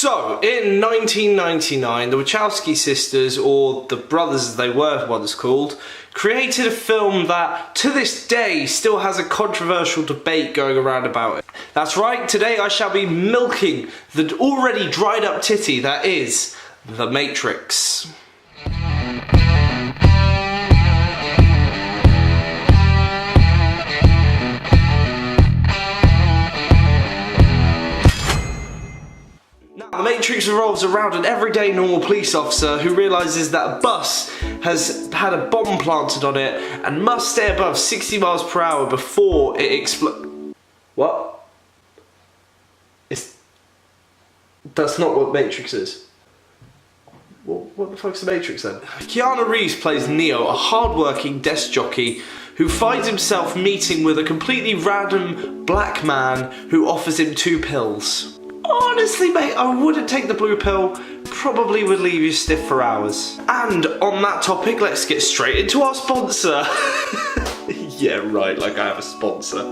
So, in 1999, the Wachowski sisters, or the brothers as they were once called, created a film that, to this day, still has a controversial debate going around about it. That's right, today I shall be milking the already dried up titty that is The Matrix. The Matrix revolves around an everyday normal police officer who realises that a bus has had a bomb planted on it and must stay above 60 miles per hour before it explodes. What? That's not what Matrix is. What the fuck's the Matrix then? Keanu Reeves plays Neo, a hard-working desk jockey who finds himself meeting with a completely random black man who offers him 2 pills. Honestly, mate, I wouldn't take the blue pill. Probably would leave you stiff for hours. And on that topic, let's get straight into our sponsor. Yeah, right, like I have a sponsor.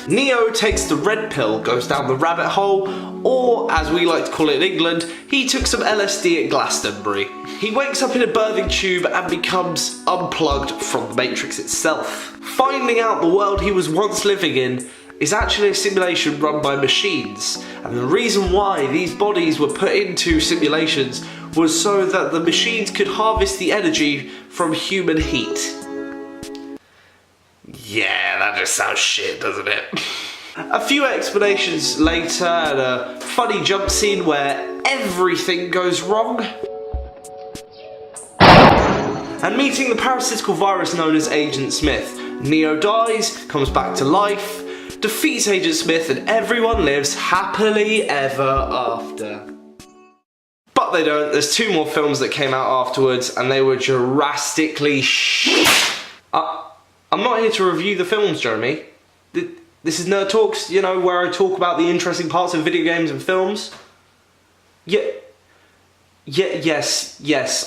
Neo takes the red pill, goes down the rabbit hole, or as we like to call it in England, he took some LSD at Glastonbury. He wakes up in a birthing tube and becomes unplugged from the Matrix itself. Finding out the world he was once living in is actually a simulation run by machines, and the reason why these bodies were put into simulations was so that the machines could harvest the energy from human heat. Yeah, that just sounds shit, doesn't it? A few explanations later, and a funny jump scene where everything goes wrong. And meeting the parasitical virus known as Agent Smith. Neo dies, comes back to life, defeats Agent Smith, and everyone lives happily ever after. But they don't. There's 2 more films that came out afterwards, and they were drastically shit. I'm not here to review the films, Jeremy. This is Nerd Talks, you know, where I talk about the interesting parts of video games and films. Yes,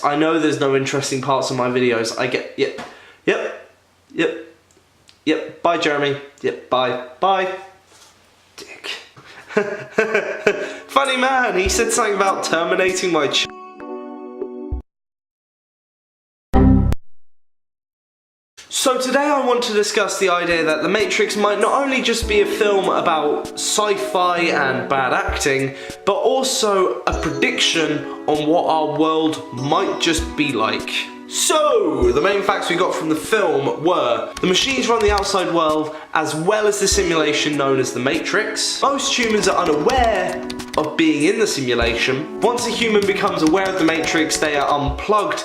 I know there's no interesting parts of my videos. I get, Yep, bye Jeremy. Yep, bye. Dick. Funny man, he said something about terminating my So today I want to discuss the idea that The Matrix might not only just be a film about sci-fi and bad acting, but also a prediction on what our world might just be like. So, the main facts we got from the film were the machines run the outside world as well as the simulation known as the Matrix. Most humans are unaware of being in the simulation. Once a human becomes aware of the Matrix, they are unplugged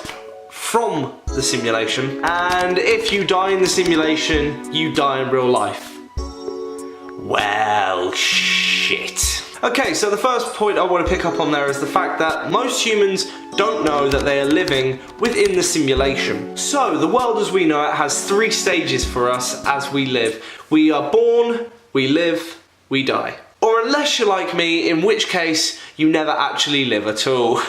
from the simulation. And if you die in the simulation, you die in real life. Well, shit. Okay, so the first point I want to pick up on there is the fact that most humans don't know that they are living within the simulation. So, the world as we know it has 3 stages for us as we live. We are born, we live, we die. Or unless you're like me, in which case, you never actually live at all.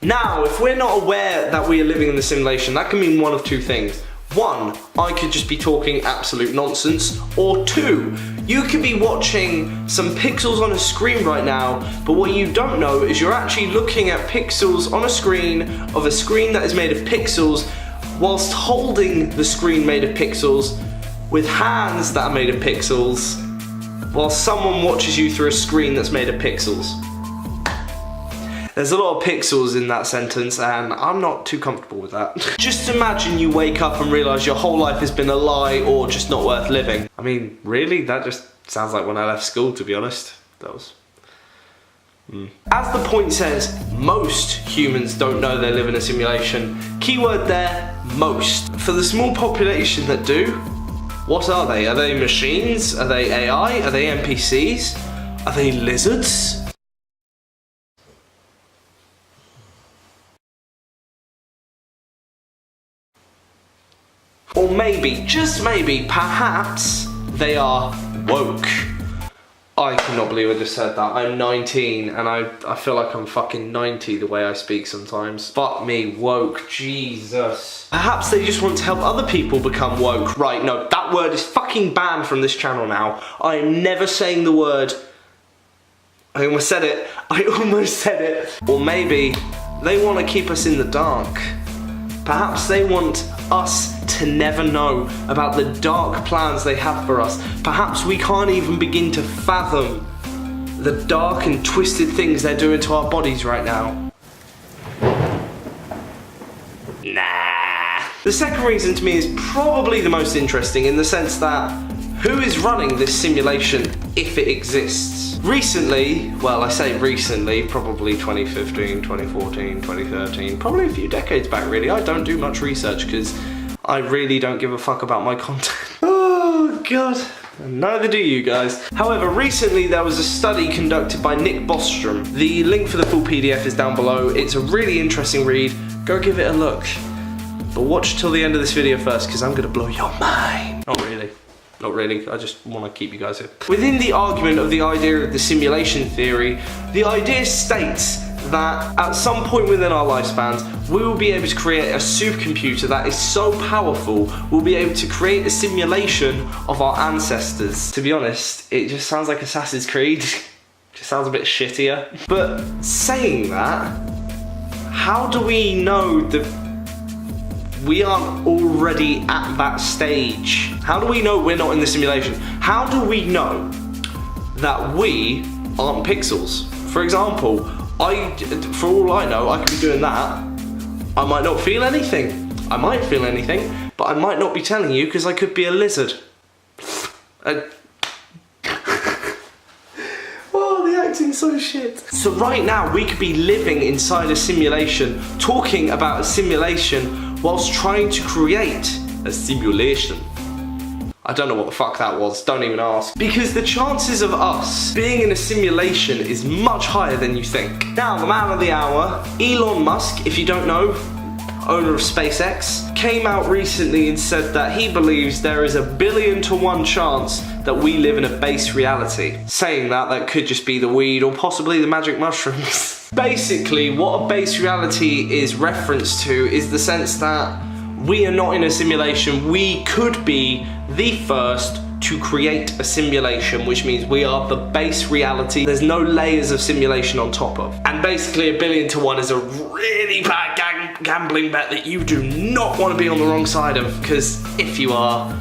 Now, if we're not aware that we are living in the simulation, that can mean one of 2 things. 1, I could just be talking absolute nonsense, or 2, you could be watching some pixels on a screen right now, but what you don't know is you're actually looking at pixels on a screen of a screen that is made of pixels, whilst holding the screen made of pixels with hands that are made of pixels, while someone watches you through a screen that's made of pixels. There's a lot of pixels in that sentence, and I'm not too comfortable with that. Just imagine you wake up and realise your whole life has been a lie or just not worth living. I mean, really? That just sounds like when I left school, to be honest. That was... As the point says, most humans don't know they live in a simulation. Keyword there, most. For the small population that do, what are they? Are they machines? Are they AI? Are they NPCs? Are they lizards? Or maybe, just maybe, perhaps, they are woke. I cannot believe I just said that. I'm 19 and I feel like I'm fucking 90 the way I speak sometimes. Fuck me, woke, Jesus. Perhaps they just want to help other people become woke. Right, no, that word is fucking banned from this channel now. I am never saying the word. I almost said it. Or maybe they want to keep us in the dark. Perhaps they want us to never know about the dark plans they have for us. Perhaps we can't even begin to fathom the dark and twisted things they're doing to our bodies right now. Nah. The second reason to me is probably the most interesting, in the sense that who is running this simulation if it exists? Recently, well, I say recently, probably 2015, 2014, 2013, probably a few decades back really. I don't do much research because I really don't give a fuck about my content. Oh god, neither do you guys. However, recently there was a study conducted by Nick Bostrom. The link for the full PDF is down below. It's a really interesting read. Go give it a look. But watch till the end of this video first, because I'm gonna blow your mind. Not really. Not really, I just want to keep you guys here. Within the argument of the idea of the simulation theory, the idea states that at some point within our lifespans, we will be able to create a supercomputer that is so powerful, we'll be able to create a simulation of our ancestors. To be honest, it just sounds like Assassin's Creed. Just sounds a bit shittier. But saying that, how do we know that we aren't already at that stage? How do we know we're not in the simulation? How do we know that we aren't pixels? For example, for all I know, I could be doing that. I might not feel anything. I might feel anything, but I might not be telling you because I could be a lizard. Oh, the acting's so shit. So right now, we could be living inside a simulation, talking about a simulation, whilst trying to create a simulation. I don't know what the fuck that was, don't even ask. Because the chances of us being in a simulation is much higher than you think. Now, the man of the hour, Elon Musk, if you don't know, owner of SpaceX, came out recently and said that he believes there is 1,000,000,000 to 1 chance that we live in a base reality. Saying that could just be the weed or possibly the magic mushrooms. Basically, what a base reality is referenced to is the sense that we are not in a simulation. We could be the first to create a simulation, which means we are the base reality. There's no layers of simulation on top of. And basically 1,000,000,000 to 1 is a really bad gambling bet that you do not want to be on the wrong side of, because if you are,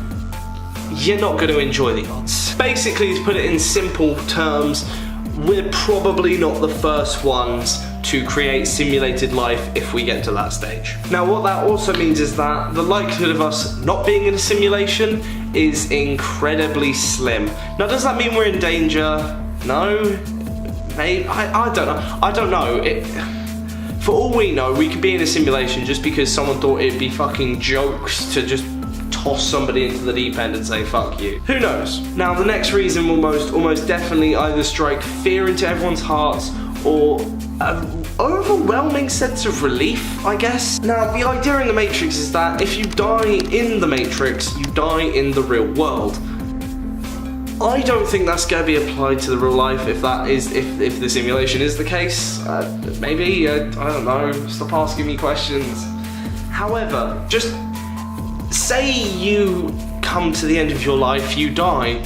you're not going to enjoy the odds. Basically, to put it in simple terms, we're probably not the first ones to create simulated life if we get to that stage. Now, what that also means is that the likelihood of us not being in a simulation is incredibly slim. Now, does that mean we're in danger? No? Maybe? I don't know. I don't know. For all we know, we could be in a simulation just because someone thought it'd be fucking jokes to just toss somebody into the deep end and say fuck you. Who knows? Now, the next reason will almost definitely either strike fear into everyone's hearts or an overwhelming sense of relief, I guess. Now, the idea in the Matrix is that if you die in the Matrix, you die in the real world. I don't think that's going to be applied to the real life if the simulation is the case. Maybe, I don't know, stop asking me questions. However, just say you come to the end of your life, you die,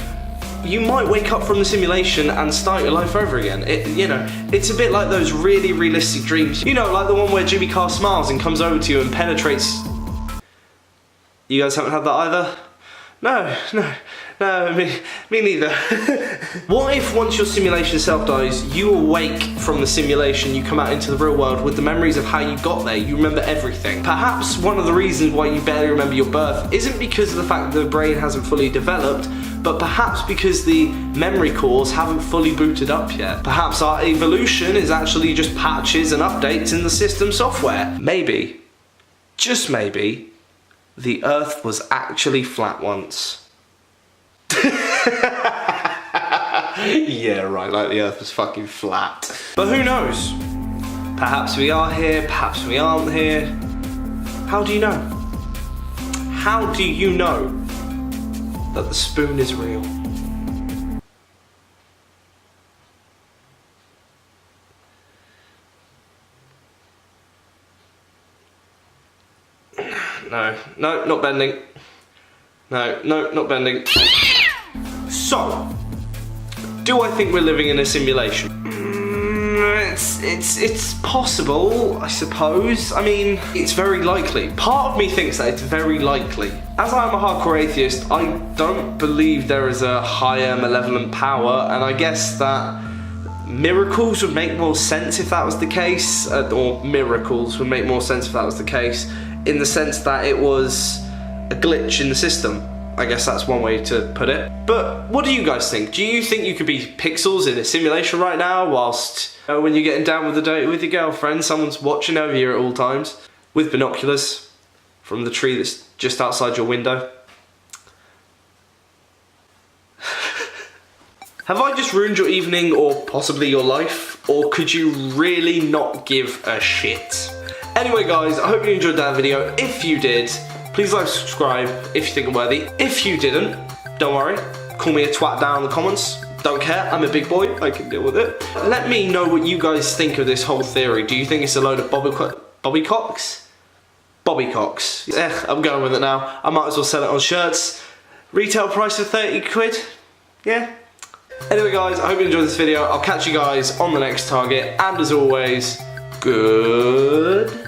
you might wake up from the simulation and start your life over again. It's a bit like those really realistic dreams. You know, like the one where Jimmy Carr smiles and comes over to you and penetrates. You guys haven't had that either? No, me neither. What if once your simulation self dies, you awake from the simulation, you come out into the real world with the memories of how you got there, you remember everything. Perhaps one of the reasons why you barely remember your birth isn't because of the fact that the brain hasn't fully developed, but perhaps because the memory cores haven't fully booted up yet. Perhaps our evolution is actually just patches and updates in the system software. Maybe, just maybe, the Earth was actually flat once. Yeah, right, like the Earth was fucking flat. But who knows? Perhaps we are here, perhaps we aren't here. How do you know? How do you know that the spoon is real? No, not bending. No, not bending. So, do I think we're living in a simulation? It's possible, I suppose. I mean, it's very likely. Part of me thinks that it's very likely. As I am a hardcore atheist, I don't believe there is a higher malevolent power, and I guess that miracles would make more sense if that was the case, or miracles would make more sense if that was the case, in the sense that it was a glitch in the system. I guess that's one way to put it. But what do you guys think? Do you think you could be pixels in a simulation right now whilst when you're getting down with the date with your girlfriend, someone's watching over you at all times with binoculars from the tree that's just outside your window? Have I just ruined your evening or possibly your life? Or could you really not give a shit? Anyway guys, I hope you enjoyed that video. If you did, please like, subscribe if you think I'm worthy. If you didn't, don't worry. Call me a twat down in the comments. Don't care, I'm a big boy, I can deal with it. Let me know what you guys think of this whole theory. Do you think it's a load of bobbycocks? Bobbycocks. I'm going with it now. I might as well sell it on shirts. Retail price of 30 quid. Yeah. Anyway guys, I hope you enjoyed this video. I'll catch you guys on the next target. And as always, goodbye.